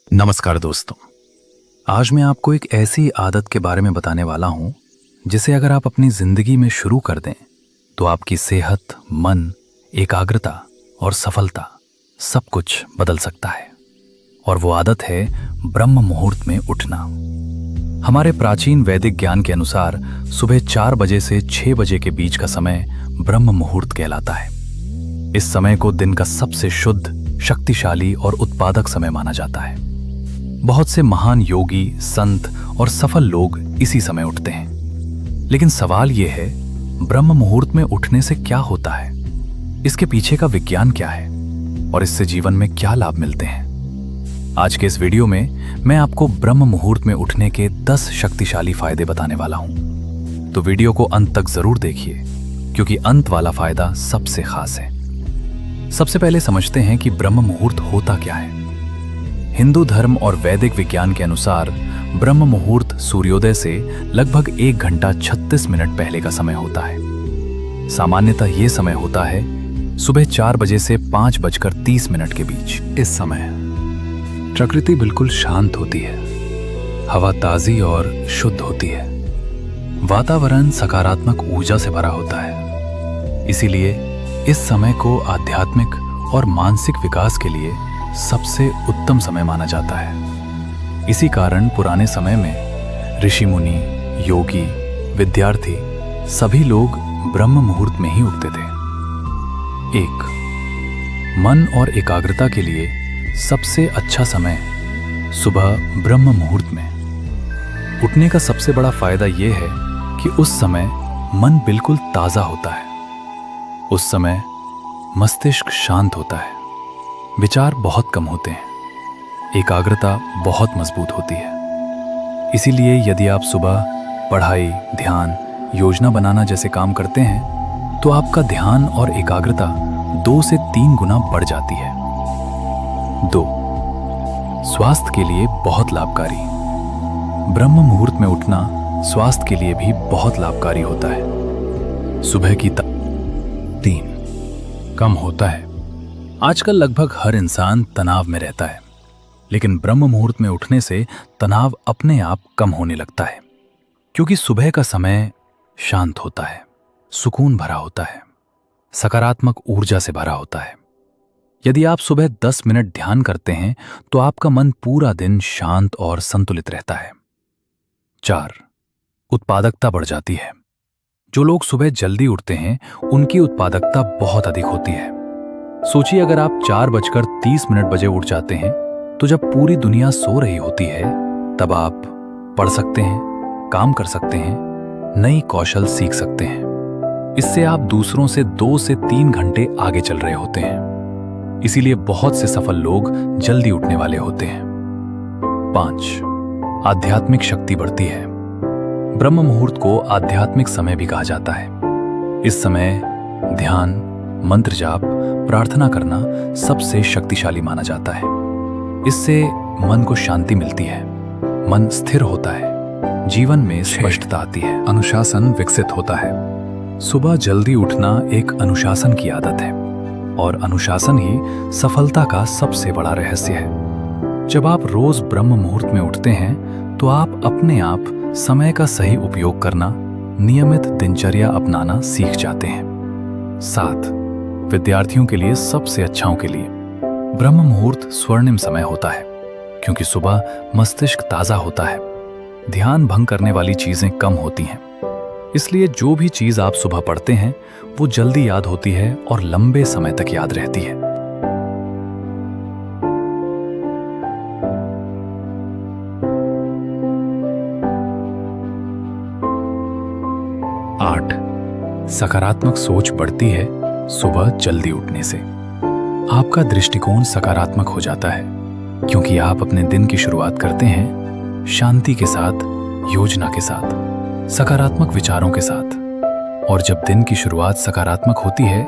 नमस्कार दोस्तों। आज मैं आपको एक ऐसी आदत के बारे में बताने वाला हूं जिसे अगर आप अपनी जिंदगी में शुरू कर दें तो आपकी सेहत, मन, एकाग्रता और सफलता सब कुछ बदल सकता है। और वो आदत है ब्रह्म मुहूर्त में उठना। हमारे प्राचीन वैदिक ज्ञान के अनुसार सुबह 4 बजे से 6 बजे के बीच का समय ब्रह्म मुहूर्त कहलाता है। इस समय को दिन का सबसे शुद्ध, शक्तिशाली और उत्पादक समय माना जाता है। बहुत से महान योगी, संत और सफल लोग इसी समय उठते हैं। लेकिन सवाल यह है, ब्रह्म मुहूर्त में उठने से क्या होता है? इसके पीछे का विज्ञान क्या है और इससे जीवन में क्या लाभ मिलते हैं? आज के इस वीडियो में मैं आपको ब्रह्म मुहूर्त में उठने के 10 शक्तिशाली फायदे बताने वाला हूं। तो वीडियो को अंत तक जरूर देखिए, क्योंकि अंत वाला फायदा सबसे खास है। सबसे पहले समझते हैं कि ब्रह्म मुहूर्त होता क्या है। हिंदू धर्म और वैदिक विज्ञान के अनुसार ब्रह्म मुहूर्त सूर्योदय से लगभग 1 घंटा 36 मिनट पहले का समय होता है। सामान्यतः यह समय होता है सुबह 4 बजे से 5:30 के बीच। इस समय प्रकृति बिल्कुल शांत होती है, हवा ताजी और शुद्ध होती है, वातावरण सकारात्मक ऊर्जा से भरा होता है। इसीलिए इस समय को आध्यात्मिक और मानसिक विकास के लिए सबसे उत्तम समय माना जाता है। इसी कारण पुराने समय में ऋषि मुनि, योगी, विद्यार्थी सभी लोग ब्रह्म मुहूर्त में ही उठते थे। 1. मन और एकाग्रता के लिए सबसे अच्छा समय सुबह ब्रह्म मुहूर्त में उठने का सबसे बड़ा फायदा यह है कि उस समय मन बिल्कुल ताजा होता है। उस समय मस्तिष्क शांत होता है, विचार बहुत कम होते हैं, एकाग्रता बहुत मजबूत होती है। इसीलिए यदि आप सुबह पढ़ाई, ध्यान, योजना बनाना जैसे काम करते हैं तो आपका ध्यान और एकाग्रता 2 से 3 गुना बढ़ जाती है। 2. स्वास्थ्य के लिए बहुत लाभकारी। ब्रह्म मुहूर्त में उठना स्वास्थ्य के लिए भी बहुत लाभकारी होता है। सुबह की 3 कम होता है। आजकल लगभग हर इंसान तनाव में रहता है, लेकिन ब्रह्म मुहूर्त में उठने से तनाव अपने आप कम होने लगता है, क्योंकि सुबह का समय शांत होता है, सुकून भरा होता है, सकारात्मक ऊर्जा से भरा होता है। यदि आप सुबह 10 मिनट ध्यान करते हैं तो आपका मन पूरा दिन शांत और संतुलित रहता है। 4. उत्पादकता बढ़ जाती है। जो लोग सुबह जल्दी उठते हैं उनकी उत्पादकता बहुत अधिक होती है। सोचिए, अगर आप 4:30 बजे उठ जाते हैं तो जब पूरी दुनिया सो रही होती है तब आप पढ़ सकते हैं, काम कर सकते हैं, नई कौशल सीख सकते हैं। इससे आप दूसरों से 2 से 3 घंटे आगे चल रहे होते हैं। इसीलिए बहुत से सफल लोग जल्दी उठने वाले होते हैं। 5. आध्यात्मिक शक्ति बढ़ती है। ब्रह्म मुहूर्त को आध्यात्मिक समय भी कहा जाता है। इस समय ध्यान, मंत्र जाप, प्रार्थना करना सबसे शक्तिशाली माना जाता है। इससे मन को शांति मिलती है, मन स्थिर होता है, जीवन में स्पष्टता आती है, अनुशासन विकसित होता है। सुबह जल्दी उठना एक अनुशासन की आदत है और अनुशासन ही सफलता का सबसे बड़ा रहस्य है। जब आप रोज ब्रह्म मुहूर्त में उठते हैं तो आप अपने आप समय का सही उपयोग करना, नियमित दिनचर्या अपनाना सीख जाते हैं। 7. विद्यार्थियों के लिए सबसे अच्छाओं के लिए ब्रह्म मुहूर्त स्वर्णिम समय होता है, क्योंकि सुबह मस्तिष्क ताजा होता है, ध्यान भंग करने वाली चीजें कम होती हैं। इसलिए जो भी चीज आप सुबह पढ़ते हैं वो जल्दी याद होती है और लंबे समय तक याद रहती है। 8. सकारात्मक सोच बढ़ती है सुबह जल्दी उठने से। आपका दृष्टिकोण सकारात्मक हो जाता है, क्योंकि आप अपने दिन की शुरुआत करते हैं शांति के साथ, योजना के साथ, सकारात्मक विचारों के साथ। और जब दिन की शुरुआत सकारात्मक होती है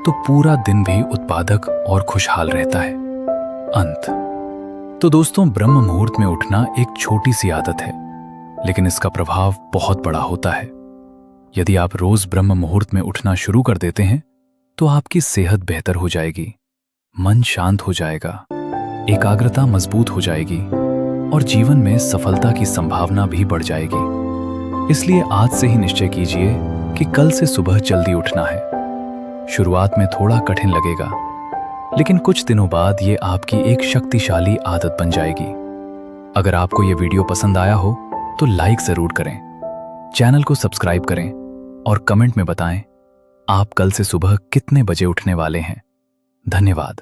तो पूरा दिन भी उत्पादक और खुशहाल रहता है। अंत तो दोस्तों, ब्रह्म मुहूर्त में उठना एक छोटी सी आदत है, लेकिन इसका प्रभाव बहुत बड़ा होता है। यदि आप रोज ब्रह्म मुहूर्त में उठना शुरू कर देते हैं तो आपकी सेहत बेहतर हो जाएगी, मन शांत हो जाएगा, एकाग्रता मजबूत हो जाएगी और जीवन में सफलता की संभावना भी बढ़ जाएगी। इसलिए आज से ही निश्चय कीजिए कि कल से सुबह जल्दी उठना है। शुरुआत में थोड़ा कठिन लगेगा, लेकिन कुछ दिनों बाद ये आपकी एक शक्तिशाली आदत बन जाएगी। अगर आपको ये वीडियो पसंद आया हो तो लाइक जरूर करें, चैनल को सब्सक्राइब करें और कमेंट में बताएं आप कल से सुबह कितने बजे उठने वाले हैं। धन्यवाद।